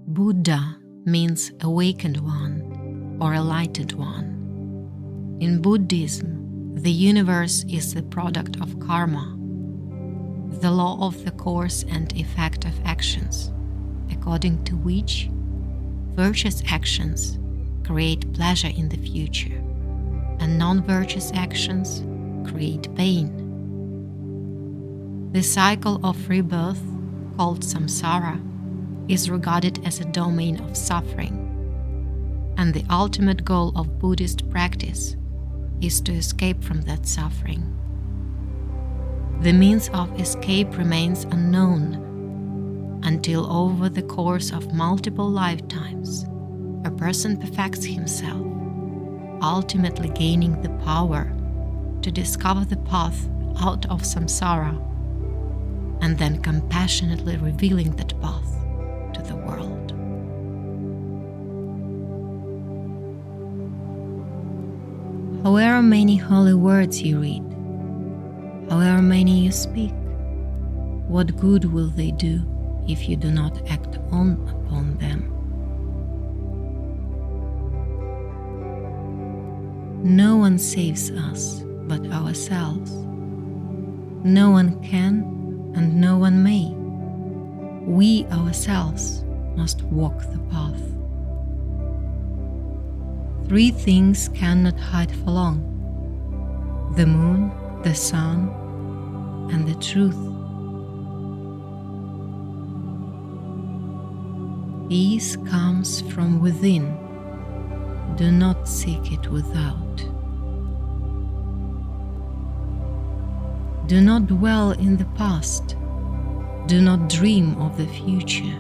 Buddha means awakened one or enlightened one. In Buddhism, the universe is the product of karma, the law of the cause and effect of actions, according to which virtuous actions create pleasure in the future, and non-virtuous actions create pain. The cycle of rebirth, called samsara, is regarded as a domain of suffering, and the ultimate goal of Buddhist practice is to escape from that suffering. The means of escape remains unknown until over the course of multiple lifetimes, a person perfects himself, ultimately gaining the power to discover the path out of samsara and then compassionately revealing that path to the world. However many holy words you read, however many you speak, what good will they do if you do not act on upon them? No one saves us but ourselves. No one can and no one may. We ourselves must walk the path. 3 things cannot hide for long: the moon, the sun, and the truth. Peace comes from within. Do not seek it without. Do not dwell in the past. Do not dream of the future.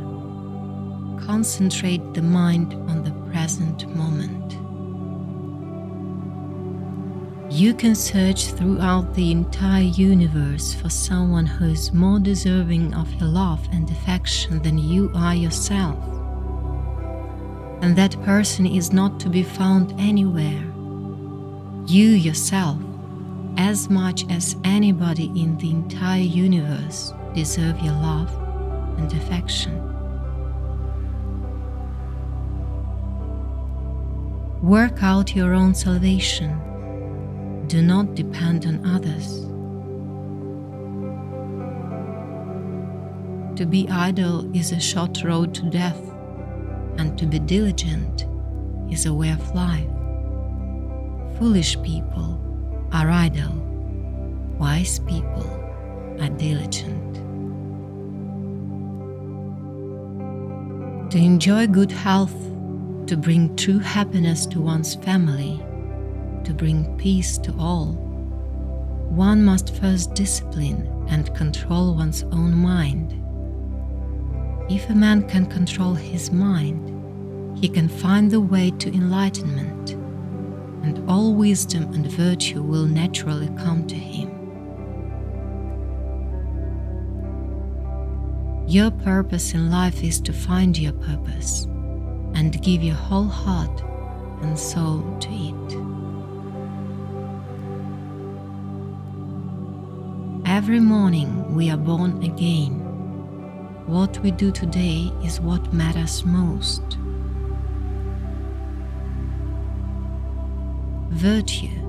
Concentrate the mind on the present moment. You can search throughout the entire universe for someone who is more deserving of your love and affection than you are yourself. And that person is not to be found anywhere. You yourself, as much as anybody in the entire universe, deserve your love and affection. Work out your own salvation. Do not depend on others. To be idle is a short road to death, and to be diligent is a way of life. Foolish people are idle, wise people are diligent. To enjoy good health, to bring true happiness to one's family, to bring peace to all, one must first discipline and control one's own mind. If a man can control his mind, he can find the way to enlightenment, and all wisdom and virtue will naturally come to him. Your purpose in life is to find your purpose and give your whole heart and soul to it. Every morning we are born again. What we do today is what matters most. Virtue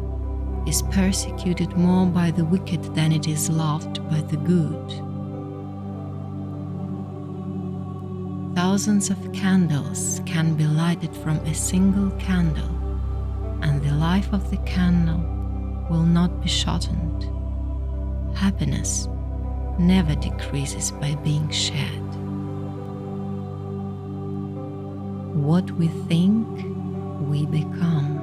is persecuted more by the wicked than it is loved by the good. Thousands of candles can be lighted from a single candle, and the life of the candle will not be shortened. Happiness never decreases by being shared. What we think, we become.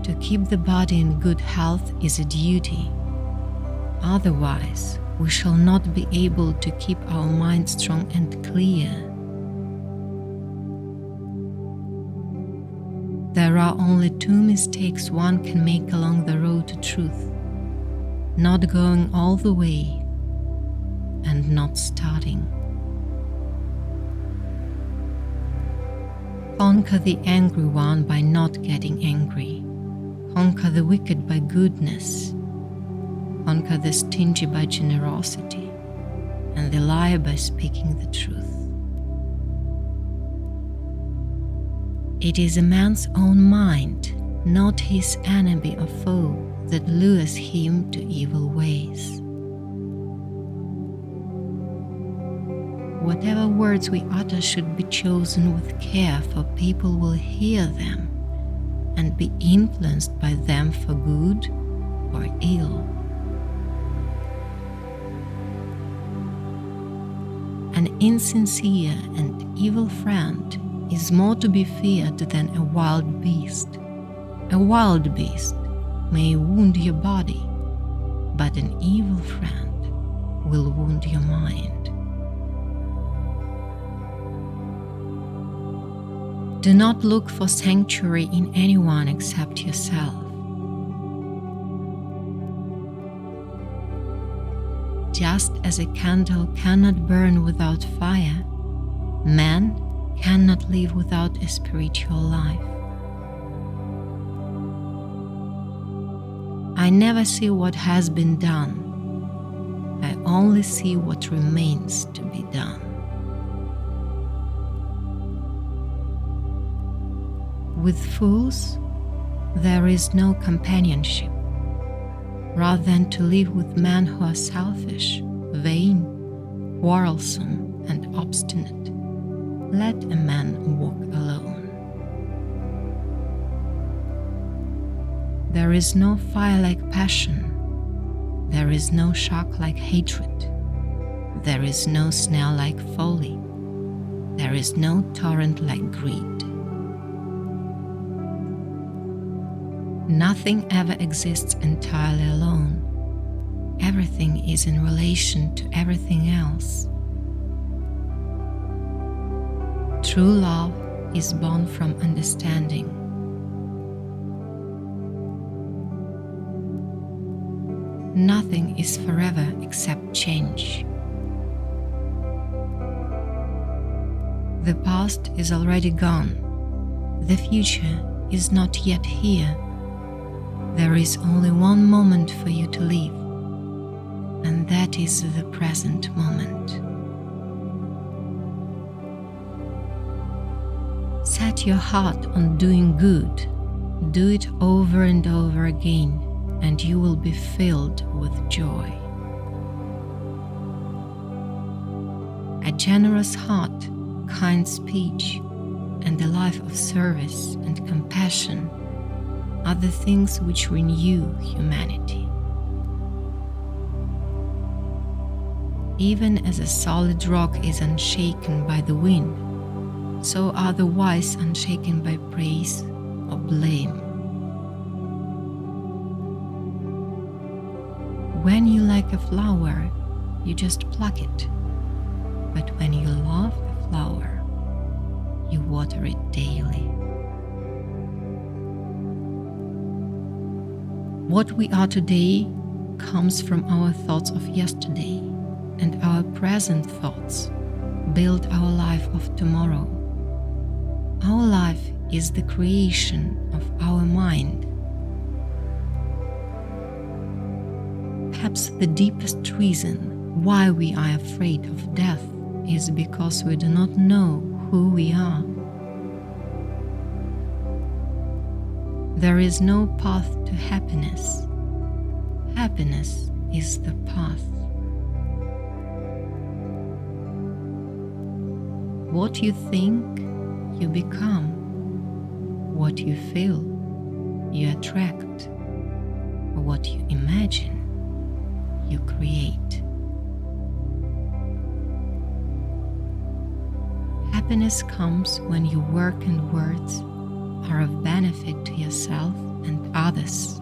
To keep the body in good health is a duty. Otherwise, we shall not be able to keep our mind strong and clear. There are only 2 mistakes one can make along the road to truth: not going all the way and not starting. Conquer the angry one by not getting angry. Conquer the wicked by goodness. Conquer the stingy by generosity, and they lie by speaking the truth. It is a man's own mind, not his enemy or foe, that lures him to evil ways. Whatever words we utter should be chosen with care, for people will hear them and be influenced by them for good or ill. An insincere and evil friend is more to be feared than a wild beast. A wild beast may wound your body, but an evil friend will wound your mind. Do not look for sanctuary in anyone except yourself. Just as a candle cannot burn without fire, man cannot live without a spiritual life. I never see what has been done. I only see what remains to be done. With fools, there is no companionship. Rather than to live with men who are selfish, vain, quarrelsome, and obstinate, let a man walk alone. There is no fire-like passion. There is no shark-like hatred. There is no snail-like folly. There is no torrent-like greed. Nothing ever exists entirely alone. Everything is in relation to everything else. True love is born from understanding. Nothing is forever except change. The past is already gone. The future is not yet here. There is only one moment for you to live, and that is the present moment. Set your heart on doing good. Do it over and over again, and you will be filled with joy. A generous heart, kind speech, and a life of service and compassion are the things which renew humanity. Even as a solid rock is unshaken by the wind, so are the wise unshaken by praise or blame. When you like a flower, you just pluck it. But when you love a flower, you water it daily. What we are today comes from our thoughts of yesterday, and our present thoughts build our life of tomorrow. Our life is the creation of our mind. Perhaps the deepest reason why we are afraid of death is because we do not know who we are. There is no path to happiness. Happiness is the path. What you think, you become. What you feel, you attract. What you imagine, you create. Happiness comes when your work and words are of benefit to yourself and others.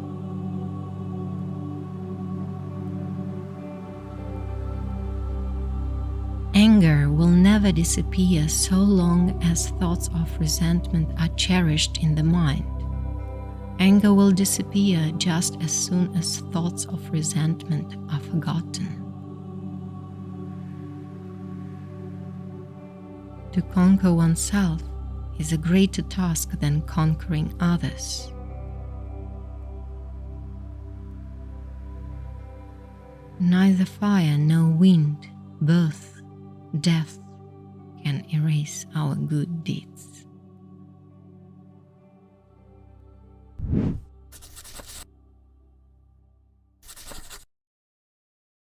Anger will never disappear so long as thoughts of resentment are cherished in the mind. Anger will disappear just as soon as thoughts of resentment are forgotten. To conquer oneself is a greater task than conquering others. Neither fire nor wind birth, death can erase our good deeds.